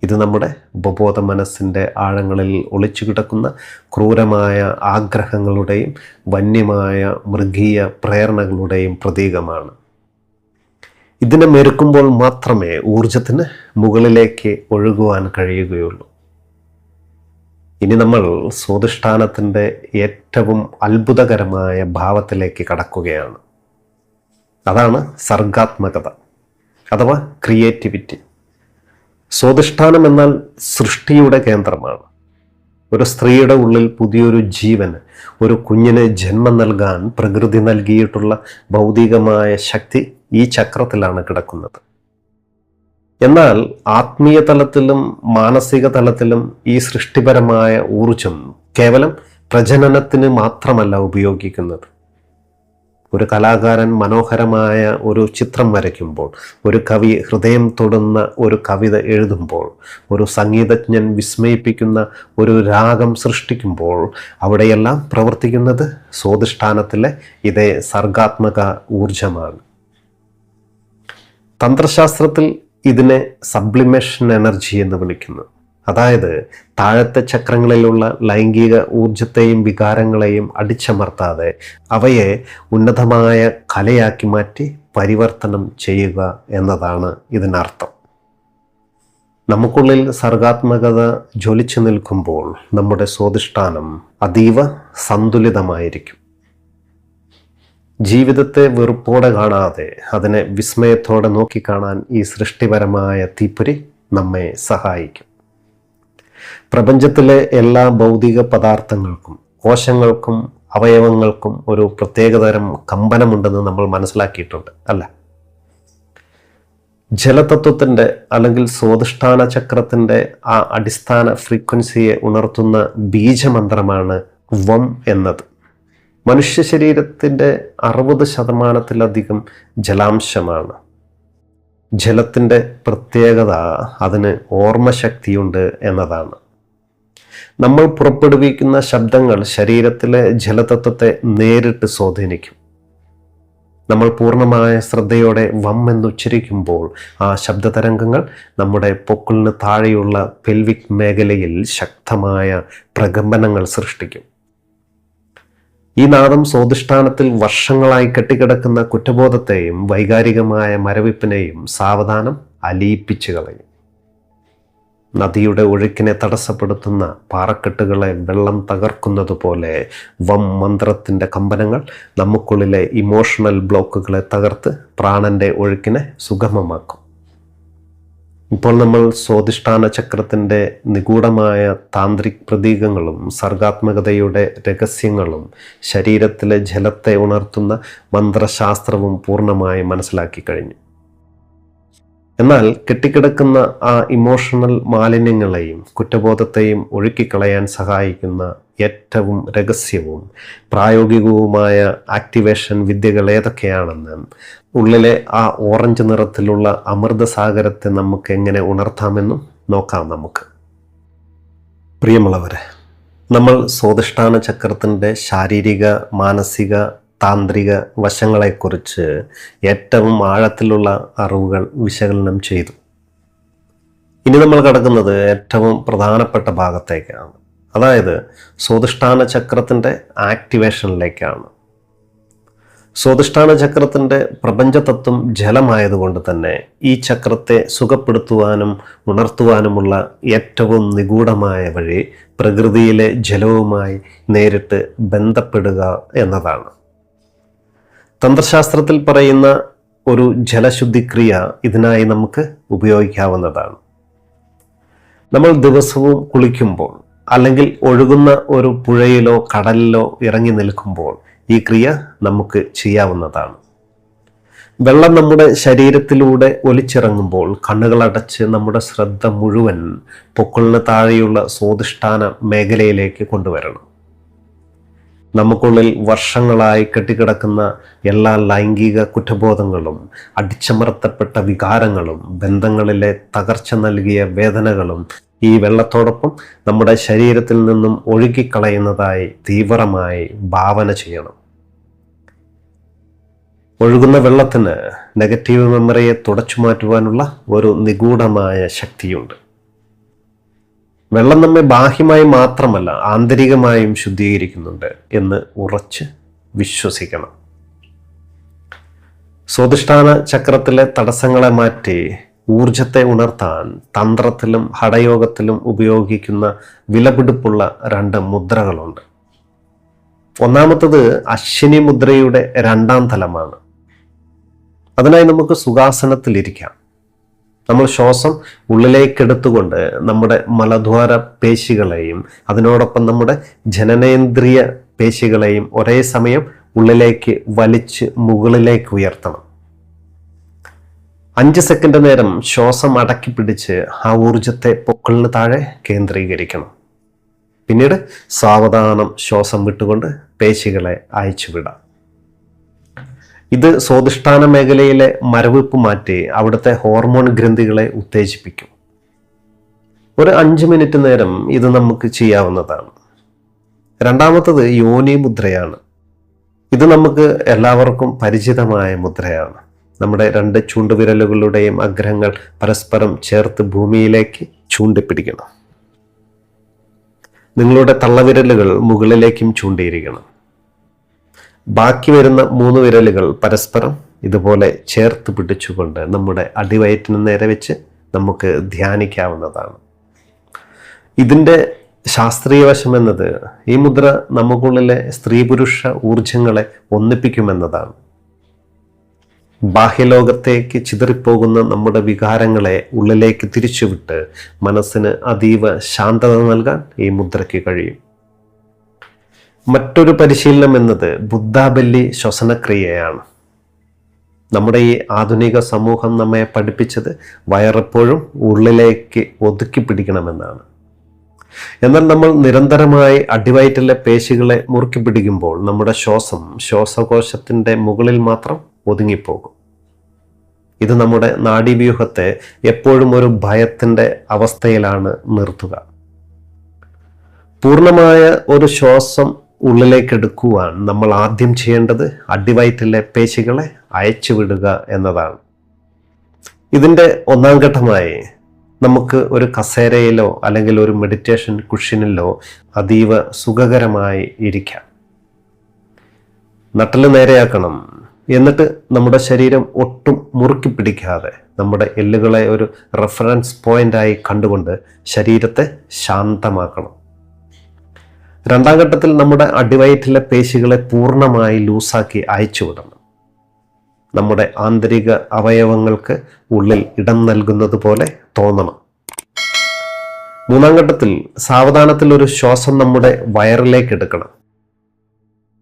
ഇത് നമ്മുടെ ഉപബോധ മനസ്സിൻ്റെ ആഴങ്ങളിൽ ഒളിച്ചു കിടക്കുന്ന ക്രൂരമായ ആഗ്രഹങ്ങളുടെയും വന്യമായ മൃഗീയ പ്രേരണകളുടെയും പ്രതീകമാണ്. ഇതിനെ മെരുക്കുമ്പോൾ മാത്രമേ ഊർജത്തിന് മുകളിലേക്ക് ഒഴുകുവാൻ കഴിയുകയുള്ളൂ. ഇനി നമ്മൾ സ്വാധിഷ്ഠാനത്തിൻ്റെ ഏറ്റവും അത്ഭുതകരമായ ഭാവത്തിലേക്ക് കടക്കുകയാണ്. അതാണ് സർഗാത്മകത അഥവാ ക്രിയേറ്റിവിറ്റി. സ്വാധിഷ്ഠാനം എന്നാൽ സൃഷ്ടിയുടെ കേന്ദ്രമാണ്. ഒരു സ്ത്രീയുടെ ഉള്ളിൽ പുതിയൊരു ജീവന്, ഒരു കുഞ്ഞിന് ജന്മം നൽകാൻ പ്രകൃതി നൽകിയിട്ടുള്ള ഭൗതികമായ ശക്തി ഈ ചക്രത്തിലാണ് കിടക്കുന്നത്. എന്നാൽ ആത്മീയ തലത്തിലും മാനസിക തലത്തിലും ഈ സൃഷ്ടിപരമായ ഊർജം കേവലം പ്രജനനത്തിന് മാത്രമല്ല ഉപയോഗിക്കുന്നത്. ഒരു കലാകാരൻ മനോഹരമായ ഒരു ചിത്രം വരയ്ക്കുമ്പോൾ, ഒരു കവി ഹൃദയം തൊടുന്ന ഒരു കവിത എഴുതുമ്പോൾ, ഒരു സംഗീതജ്ഞൻ വിസ്മയിപ്പിക്കുന്ന ഒരു രാഗം സൃഷ്ടിക്കുമ്പോൾ അവിടെയെല്ലാം പ്രവർത്തിക്കുന്നത് സ്വാധിഷ്ഠാനത്തിലെ ഇതേ സർഗാത്മക ഊർജമാണ്. തന്ത്രശാസ്ത്രത്തിൽ ഇതിനെ സബ്ലിമേഷൻ എനർജി എന്ന് വിളിക്കുന്നു. അതായത് താഴത്തെ ചക്രങ്ങളിലുള്ള ലൈംഗിക ഊർജത്തെയും വികാരങ്ങളെയും അടിച്ചമർത്താതെ അവയെ ഉന്നതമായ കലയാക്കി മാറ്റി പരിവർത്തനം ചെയ്യുക എന്നതാണ് ഇതിനർത്ഥം. നമുക്കുള്ളിൽ സർഗാത്മകത ജ്വലിച്ചു നിൽക്കുമ്പോൾ നമ്മുടെ സ്വാധിഷ്ഠാനം അതീവ സന്തുലിതമായിരിക്കും. ജീവിതത്തെ വെറുപ്പോടെ കാണാതെ അതിനെ വിസ്മയത്തോടെ നോക്കിക്കാണാൻ ഈ സൃഷ്ടിപരമായ തീപ്പൊരി നമ്മെ സഹായിക്കും. പ്രപഞ്ചത്തിലെ എല്ലാ ഭൗതിക പദാർത്ഥങ്ങൾക്കും, കോശങ്ങൾക്കും, അവയവങ്ങൾക്കും ഒരു പ്രത്യേകതരം കമ്പനമുണ്ടെന്ന് നമ്മൾ മനസ്സിലാക്കിയിട്ടുണ്ട്, അല്ല? ജലതത്വത്തിൻ്റെ അല്ലെങ്കിൽ സ്വാധിഷ്ഠാന ചക്രത്തിൻ്റെ ആ അടിസ്ഥാന ഫ്രീക്വൻസിയെ ഉണർത്തുന്ന ബീജമന്ത്രമാണ് വം എന്നത്. മനുഷ്യ ശരീരത്തിൻ്റെ 60% ജലാംശമാണ്. ജലത്തിൻ്റെ പ്രത്യേകത അതിന് ഓർമ്മശക്തിയുണ്ട് എന്നതാണ്. നമ്മൾ പുറപ്പെടുവിക്കുന്ന ശബ്ദങ്ങൾ ശരീരത്തിലെ ജലതത്വത്തെ നേരിട്ട് സ്വാധീനിക്കും. നമ്മൾ പൂർണ്ണമായ ശ്രദ്ധയോടെ വം എന്നുച്ചരിക്കുമ്പോൾ ആ ശബ്ദതരംഗങ്ങൾ നമ്മുടെ പൊക്കിളിന് താഴെയുള്ള പെൽവിക് മേഖലയിൽ ശക്തമായ പ്രകമ്പനങ്ങൾ സൃഷ്ടിക്കും. ഈ നാദം സ്വാധിഷ്ഠാനത്തിൽ വർഷങ്ങളായി കെട്ടിക്കിടക്കുന്ന കുറ്റബോധത്തെയും വൈകാരികമായ മരവിപ്പിനെയും സാവധാനം അലിയിപ്പിച്ചു കളയും. നദിയുടെ ഒഴുക്കിനെ തടസ്സപ്പെടുത്തുന്ന പാറക്കെട്ടുകളെ വെള്ളം തകർക്കുന്നത് പോലെ വം മന്ത്രത്തിൻ്റെ കമ്പനങ്ങൾ നമുക്കുള്ളിലെ ഇമോഷണൽ ബ്ലോക്കുകളെ തകർത്ത് പ്രാണന്റെ ഒഴുക്കിനെ സുഗമമാക്കും. ഇപ്പോൾ നമ്മൾ സ്വാധിഷ്ഠാന ചക്രത്തിൻ്റെ നിഗൂഢമായ താന്ത്രിക് പ്രതീകങ്ങളും സർഗാത്മകതയുടെ രഹസ്യങ്ങളും ശരീരത്തിലെ ജലത്തെ ഉണർത്തുന്ന മന്ത്രശാസ്ത്രവും പൂർണ്ണമായി മനസ്സിലാക്കി കഴിഞ്ഞു. എന്നാൽ കെട്ടിക്കിടക്കുന്ന ആ ഇമോഷണൽ മാലിന്യങ്ങളെയും കുറ്റബോധത്തെയും ഒഴുക്കിക്കളയാൻ സഹായിക്കുന്ന ഏറ്റവും രഹസ്യവും പ്രായോഗികവുമായ ആക്ടിവേഷൻ വിദ്യകൾ ഏതൊക്കെയാണെന്ന്, ഉള്ളിലെ ആ ഓറഞ്ച് നിറത്തിലുള്ള അമൃതസാഗരത്തെ നമുക്ക് എങ്ങനെ ഉണർത്താമെന്നും നോക്കാം നമുക്ക്. പ്രിയമുള്ളവരെ, നമ്മൾ സ്വാധിഷ്ഠാന ചക്രത്തിൻ്റെ ശാരീരിക, മാനസിക, താന്ത്രിക വശങ്ങളെക്കുറിച്ച് ഏറ്റവും ആഴത്തിലുള്ള അറിവുകൾ വിശകലനം ചെയ്തു. ഇനി നമ്മൾ കടക്കുന്നത് ഏറ്റവും പ്രധാനപ്പെട്ട ഭാഗത്തേക്കാണ്, അതായത് സ്വാധിഷ്ഠാന ചക്രത്തിൻ്റെ ആക്ടിവേഷനിലേക്കാണ്. സ്വാധിഷ്ഠാന ചക്രത്തിൻ്റെ പ്രപഞ്ചതത്വം ജലമായതുകൊണ്ട് തന്നെ ഈ ചക്രത്തെ സുഖപ്പെടുത്തുവാനും ഉണർത്തുവാനുമുള്ള ഏറ്റവും നിഗൂഢമായ വഴി പ്രകൃതിയിലെ ജലവുമായി നേരിട്ട് ബന്ധപ്പെടുക എന്നതാണ്. തന്ത്രശാസ്ത്രത്തിൽ പറയുന്ന ഒരു ജലശുദ്ധിക്രിയ ഇതിനായി നമുക്ക് ഉപയോഗിക്കാവുന്നതാണ്. നമ്മൾ ദിവസവും കുളിക്കുമ്പോൾ അല്ലെങ്കിൽ ഒഴുകുന്ന ഒരു പുഴയിലോ കടലിലോ ഇറങ്ങി നിൽക്കുമ്പോൾ ഈ ക്രിയ നമുക്ക് ചെയ്യാവുന്നതാണ്. വെള്ളം നമ്മുടെ ശരീരത്തിലൂടെ ഒലിച്ചിറങ്ങുമ്പോൾ കണ്ണുകളടച്ച് നമ്മുടെ ശ്രദ്ധ മുഴുവൻ പൊക്കിളിന് താഴെയുള്ള സ്വാധിഷ്ഠാന മേഖലയിലേക്ക് കൊണ്ടുവരണം. നമുക്കുള്ളിൽ വർഷങ്ങളായി കെട്ടിക്കിടക്കുന്ന എല്ലാ ലൈംഗിക കുറ്റബോധങ്ങളും, അടിച്ചമർത്തപ്പെട്ട വികാരങ്ങളും, ബന്ധങ്ങളിലെ തകർച്ച നൽകിയ വേദനകളും ഈ വെള്ളത്തോടൊപ്പം നമ്മുടെ ശരീരത്തിൽ നിന്നും ഒഴുകിക്കളയുന്നതായി തീവ്രമായി ഭാവന ചെയ്യണം. ഒഴുകുന്ന വെള്ളത്തിന് നെഗറ്റീവ് മെമ്മറിയെ തുടച്ചു മാറ്റുവാനുള്ള ഒരു നിഗൂഢമായ ശക്തിയുണ്ട്. വെള്ളം നമ്മെ ബാഹ്യമായി മാത്രമല്ല ആന്തരികമായും ശുദ്ധീകരിക്കുന്നുണ്ട് എന്ന് ഉറച്ച് വിശ്വസിക്കണം. സ്വാധിഷ്ഠാന ചക്രത്തിലെ തടസ്സങ്ങളെ മാറ്റി ഊർജത്തെ ഉണർത്താൻ തന്ത്രത്തിലും ഹഠയോഗത്തിലും ഉപയോഗിക്കുന്ന വിലപിടിപ്പുള്ള 2 മുദ്രകളുണ്ട്. ഒന്നാമത്തത് അശ്വിനി മുദ്രയുടെ 2ാം തലമാണ്. അതിനായി നമുക്ക് സുഖാസനത്തിലിരിക്കാം. നമ്മൾ ശ്വാസം ഉള്ളിലേക്കെടുത്തുകൊണ്ട് നമ്മുടെ മലദ്വാര പേശികളെയും അതിനോടൊപ്പം നമ്മുടെ ജനനേന്ദ്രിയ പേശികളെയും ഒരേ സമയം ഉള്ളിലേക്ക് വലിച്ച് മുകളിലേക്ക് ഉയർത്തണം. 5 സെക്കൻഡ് നേരം ശ്വാസം അടക്കി പിടിച്ച് ആ ഊർജത്തെ പൊക്കിളിന് താഴെ കേന്ദ്രീകരിക്കണം. പിന്നീട് സാവധാനം ശ്വാസം വിട്ടുകൊണ്ട് പേശികളെ അയച്ചുവിടാം. ഇത് സ്വാധിഷ്ഠാന മേഖലയിലെ മരവിപ്പ് മാറ്റി അവിടുത്തെ ഹോർമോൺ ഗ്രന്ഥികളെ ഉത്തേജിപ്പിക്കും. ഒരു 5 മിനിറ്റ് നേരം ഇത് നമുക്ക് ചെയ്യാവുന്നതാണ്. രണ്ടാമത്തത് യോനി മുദ്രയാണ്. ഇത് നമുക്ക് എല്ലാവർക്കും പരിചിതമായ മുദ്രയാണ്. നമ്മുടെ 2 ചൂണ്ടുവിരലുകളുടെയും അഗ്രങ്ങൾ പരസ്പരം ചേർത്ത് ഭൂമിയിലേക്ക് ചൂണ്ടിപ്പിടിക്കണം. നിങ്ങളുടെ തള്ളവിരലുകൾ മുകളിലേക്കും ചൂണ്ടിയിരിക്കണം. ബാക്കി വരുന്ന 3 വിരലുകൾ പരസ്പരം ഇതുപോലെ ചേർത്ത് പിടിച്ചുകൊണ്ട് നമ്മുടെ അടിവയറ്റിന് നേരെ വെച്ച് നമുക്ക് ധ്യാനിക്കാവുന്നതാണ്. ഇതിൻ്റെ ശാസ്ത്രീയ വശം എന്നത് ഈ മുദ്ര നമുക്കുള്ളിലെ സ്ത്രീ പുരുഷ ഊർജങ്ങളെ ഒന്നിപ്പിക്കുമെന്നതാണ്. ബാഹ്യലോകത്തേക്ക് ചിതറിപ്പോകുന്ന നമ്മുടെ വികാരങ്ങളെ ഉള്ളിലേക്ക് തിരിച്ചുവിട്ട് മനസ്സിന് അതീവ ശാന്തത നൽകാൻ ഈ മുദ്രയ്ക്ക് കഴിയും. മറ്റൊരു പരിശീലനം എന്നത് ബുദ്ധാബല്ലി ശ്വസനക്രിയയാണ്. നമ്മുടെ ഈ ആധുനിക സമൂഹം നമ്മെ പഠിപ്പിച്ചത് വയറെപ്പോഴും ഉള്ളിലേക്ക് ഒതുക്കി പിടിക്കണമെന്നാണ്. എന്നാൽ നമ്മൾ നിരന്തരമായി അടിവയറ്റിലെ പേശികളെ മുറുക്കി പിടിക്കുമ്പോൾ നമ്മുടെ ശ്വാസം ശ്വാസകോശത്തിൻ്റെ മുകളിൽ മാത്രം ഒതുങ്ങിപ്പോകും. ഇത് നമ്മുടെ നാഡീവ്യൂഹത്തെ എപ്പോഴും ഒരു ഭയത്തിൻ്റെ അവസ്ഥയിലാണ് നിർത്തുക. പൂർണ്ണമായ ഒരു ശ്വാസം ഉള്ളിലേക്ക് എടുക്കുവാൻ നമ്മൾ ആദ്യം ചെയ്യേണ്ടത് അടിവയറ്റിലെ പേശികളെ അയച്ചുവിടുക എന്നതാണ്. ഇതിൻ്റെ ഒന്നാം ഘട്ടമായി നമുക്ക് ഒരു കസേരയിലോ അല്ലെങ്കിൽ ഒരു മെഡിറ്റേഷൻ കുഷ്യനിലോ അതീവ സുഖകരമായി ഇരിക്കാം. നട്ടല് നേരെയാക്കണം. എന്നിട്ട് നമ്മുടെ ശരീരം ഒട്ടും മുറുക്കി പിടിക്കാതെ നമ്മുടെ എല്ലുകളെ ഒരു റെഫറൻസ് പോയിന്റായി കണ്ടുകൊണ്ട് ശരീരത്തെ ശാന്തമാക്കണം. രണ്ടാം ഘട്ടത്തിൽ നമ്മുടെ അടിവയറ്റിലെ പേശികളെ പൂർണ്ണമായി ലൂസാക്കി അയച്ചുവിടണം. നമ്മുടെ ആന്തരിക അവയവങ്ങൾക്ക് ഉള്ളിൽ ഇടം നൽകുന്നത് പോലെ തോന്നണം. മൂന്നാം ഘട്ടത്തിൽ സാവധാനത്തിൽ ഒരു ശ്വാസം നമ്മുടെ വയറിലേക്ക് എടുക്കണം.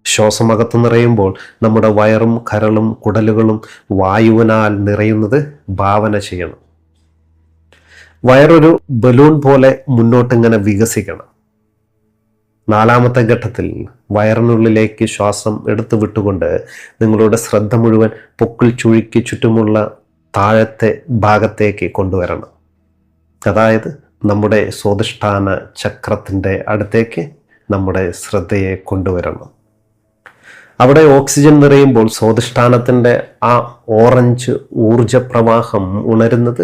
ശ്വാസം അകത്ത് നിറയുമ്പോൾ നമ്മുടെ വയറും കരളും കുടലുകളും വായുവിനാൽ നിറയുന്നത് ഭാവന ചെയ്യണം. വയറൊരു ബലൂൺ പോലെ മുന്നോട്ടിങ്ങനെ വികസിക്കണം. നാലാമത്തെ ഘട്ടത്തിൽ വയറിനുള്ളിലേക്ക് ശ്വാസം എടുത്തു വിട്ടുകൊണ്ട് നിങ്ങളുടെ ശ്രദ്ധ മുഴുവൻ പൊക്കിൾ ചുഴിക്ക് ചുറ്റുമുള്ള താഴത്തെ ഭാഗത്തേക്ക് കൊണ്ടുവരണം. അതായത് നമ്മുടെ സ്വാധിഷ്ഠാന ചക്രത്തിൻ്റെ അടുത്തേക്ക് നമ്മുടെ ശ്രദ്ധയെ കൊണ്ടുവരണം. അവിടെ ഓക്സിജൻ നിറയുമ്പോൾ സ്വാധിഷ്ഠാനത്തിൻ്റെ ആ ഓറഞ്ച് ഊർജ പ്രവാഹം ഉണരുന്നത്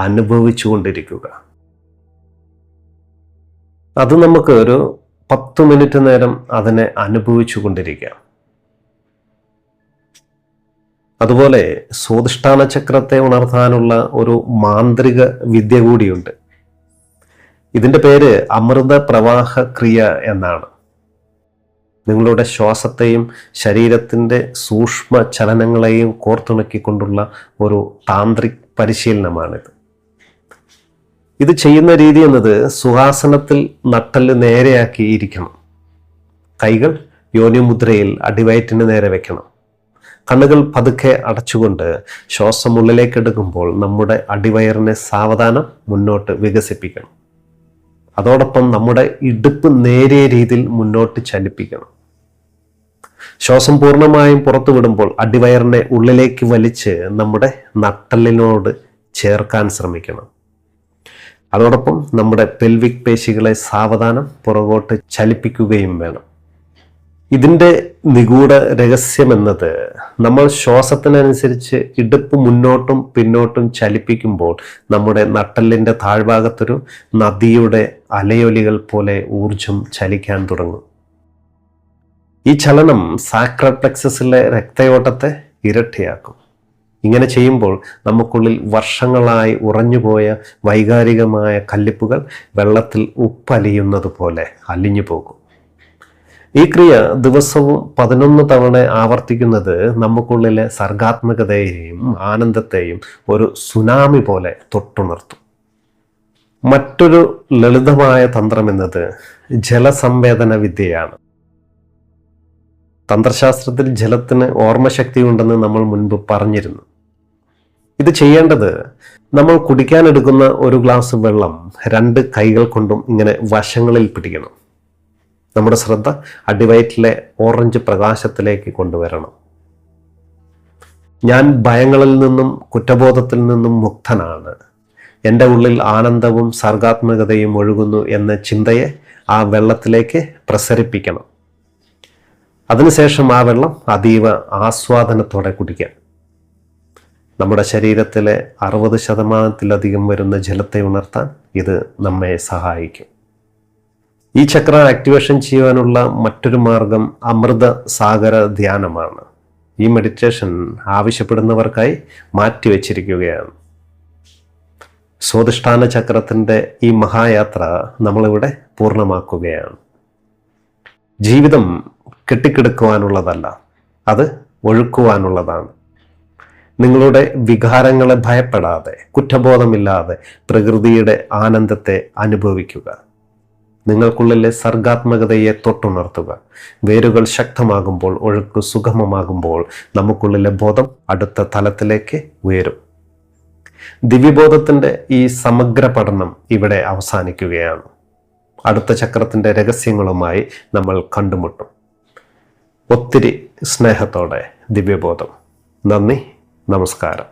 അനുഭവിച്ചുകൊണ്ടിരിക്കുക. അത് നമുക്ക് ഒരു 10 മിനിറ്റ് നേരം അതിനെ അനുഭവിച്ചു കൊണ്ടിരിക്കാം. അതുപോലെ സ്വാധിഷ്ഠാന ചക്രത്തെ ഉണർത്താനുള്ള ഒരു മാന്ത്രിക വിദ്യ കൂടിയുണ്ട്. ഇതിൻ്റെ പേര് അമൃത പ്രവാഹ ക്രിയ എന്നാണ്. നിങ്ങളുടെ ശ്വാസത്തെയും ശരീരത്തിൻ്റെ സൂക്ഷ്മ ചലനങ്ങളെയും കോർത്തിണക്കിക്കൊണ്ടുള്ള ഒരു താന്ത്രിക് പരിശീലനമാണിത്. ഇത് ചെയ്യുന്ന രീതി എന്നത് സുഖാസനത്തിൽ നട്ടല് നേരെയാക്കി ഇരിക്കണം. കൈകൾ യോനിമുദ്രയിൽ അടിവയറ്റിന് നേരെ വെക്കണം. കണ്ണുകൾ പതുക്കെ അടച്ചുകൊണ്ട് ശ്വാസം ഉള്ളിലേക്ക് എടുക്കുമ്പോൾ നമ്മുടെ അടിവയറിനെ സാവധാനം മുന്നോട്ട് വികസിപ്പിക്കണം. അതോടൊപ്പം നമ്മുടെ ഇടുപ്പ് നേരിയ രീതിയിൽ മുന്നോട്ട് ചലിപ്പിക്കണം. ശ്വാസം പൂർണ്ണമായും പുറത്തു വിടുമ്പോൾ അടിവയറിനെ ഉള്ളിലേക്ക് വലിച്ച് നമ്മുടെ നട്ടലിനോട് ചേർക്കാൻ ശ്രമിക്കണം. അതോടൊപ്പം നമ്മുടെ പെൽവിക് പേശികളെ സാവധാനം പുറകോട്ട് ചലിപ്പിക്കുകയും വേണം. ഇതിൻ്റെ നിഗൂഢ രഹസ്യമെന്നത് നമ്മൾ ശ്വാസത്തിനനുസരിച്ച് ഇടുപ്പ് മുന്നോട്ടും പിന്നോട്ടും ചലിപ്പിക്കുമ്പോൾ നമ്മുടെ നട്ടെല്ലിൻ്റെ താഴ്ഭാഗത്തൊരു നദിയുടെ അലയൊലികൾ പോലെ ഊർജം ചലിക്കാൻ തുടങ്ങും. ഈ ചലനം സാക്രൽ പ്ലെക്സസിലെ രക്തയോട്ടത്തെ ഇരട്ടിയാക്കും. ഇങ്ങനെ ചെയ്യുമ്പോൾ നമുക്കുള്ളിൽ വർഷങ്ങളായി ഉറഞ്ഞുപോയ വൈകാരികമായ കല്ലിപ്പുകൾ വെള്ളത്തിൽ ഉപ്പലിയുന്നത് പോലെ അലിഞ്ഞു പോകും. ഈ ക്രിയ ദിവസവും 11 തവണ ആവർത്തിക്കുന്നത് നമുക്കുള്ളിലെ സർഗാത്മകതയെയും ആനന്ദത്തെയും ഒരു സുനാമി പോലെ തൊട്ടുണർത്തും. മറ്റൊരു ലളിതമായ തന്ത്രം എന്നത് ജലസംവേദന വിദ്യയാണ്. തന്ത്രശാസ്ത്രത്തിൽ ജലത്തിന് ഓർമ്മശക്തി ഉണ്ടെന്ന് നമ്മൾ മുൻപ് പറഞ്ഞിരുന്നു. ഇത് ചെയ്യേണ്ടത് നമ്മൾ കുടിക്കാനെടുക്കുന്ന ഒരു ഗ്ലാസ് വെള്ളം 2 കൈകൾ കൊണ്ടും ഇങ്ങനെ വശങ്ങളിൽ പിടിക്കണം. നമ്മുടെ ശ്രദ്ധ അടിവയറ്റിലെ ഓറഞ്ച് പ്രകാശത്തിലേക്ക് കൊണ്ടുവരണം. ഞാൻ ഭയങ്ങളിൽ നിന്നും കുറ്റബോധത്തിൽ നിന്നും മുക്തനാണ്, എൻ്റെ ഉള്ളിൽ ആനന്ദവും സർഗാത്മകതയും ഒഴുകുന്നു എന്ന ചിന്തയെ ആ വെള്ളത്തിലേക്ക് പ്രസരിപ്പിക്കണം. അതിനുശേഷം ആ വെള്ളം അതീവ ആസ്വാദനത്തോടെ കുടിക്കാം. നമ്മുടെ ശരീരത്തിലെ 60% വരുന്ന ജലത്തെ ഉണർത്താൻ ഇത് നമ്മെ സഹായിക്കും. ഈ ചക്ര ആക്ടിവേഷൻ ചെയ്യാനുള്ള മറ്റൊരു മാർഗം അമൃത സാഗര ധ്യാനമാണ്. ഈ മെഡിറ്റേഷൻ ആവശ്യപ്പെടുന്നവർക്കായി മാറ്റിവെച്ചിരിക്കുകയാണ്. സ്വാധിഷ്ഠാന ചക്രത്തിൻ്റെ ഈ മഹായാത്ര നമ്മളിവിടെ പൂർണ്ണമാക്കുകയാണ്. ജീവിതം കെട്ടിക്കിടക്കുവാനുള്ളതല്ല, അത് ഒഴുക്കുവാനുള്ളതാണ്. നിങ്ങളുടെ വികാരങ്ങളെ ഭയപ്പെടാതെ, കുറ്റബോധമില്ലാതെ പ്രകൃതിയുടെ ആനന്ദത്തെ അനുഭവിക്കുക. നിങ്ങൾക്കുള്ളിലെ സർഗാത്മകതയെ തൊട്ടുണർത്തുക. വേരുകൾ ശക്തമാകുമ്പോൾ, ഒഴുക്ക് സുഗമമാകുമ്പോൾ നമുക്കുള്ളിലെ ബോധം അടുത്ത തലത്തിലേക്ക് ഉയരും. ദിവ്യബോധത്തിൻ്റെ ഈ സമഗ്ര പഠനം ഇവിടെ അവസാനിക്കുകയാണ്. അടുത്ത ചക്രത്തിൻ്റെ രഹസ്യങ്ങളുമായി നമ്മൾ കണ്ടുമുട്ടും. ഒത്തിരി സ്നേഹത്തോടെ ദിവ്യബോധം. നന്ദി, നമസ്കാരം.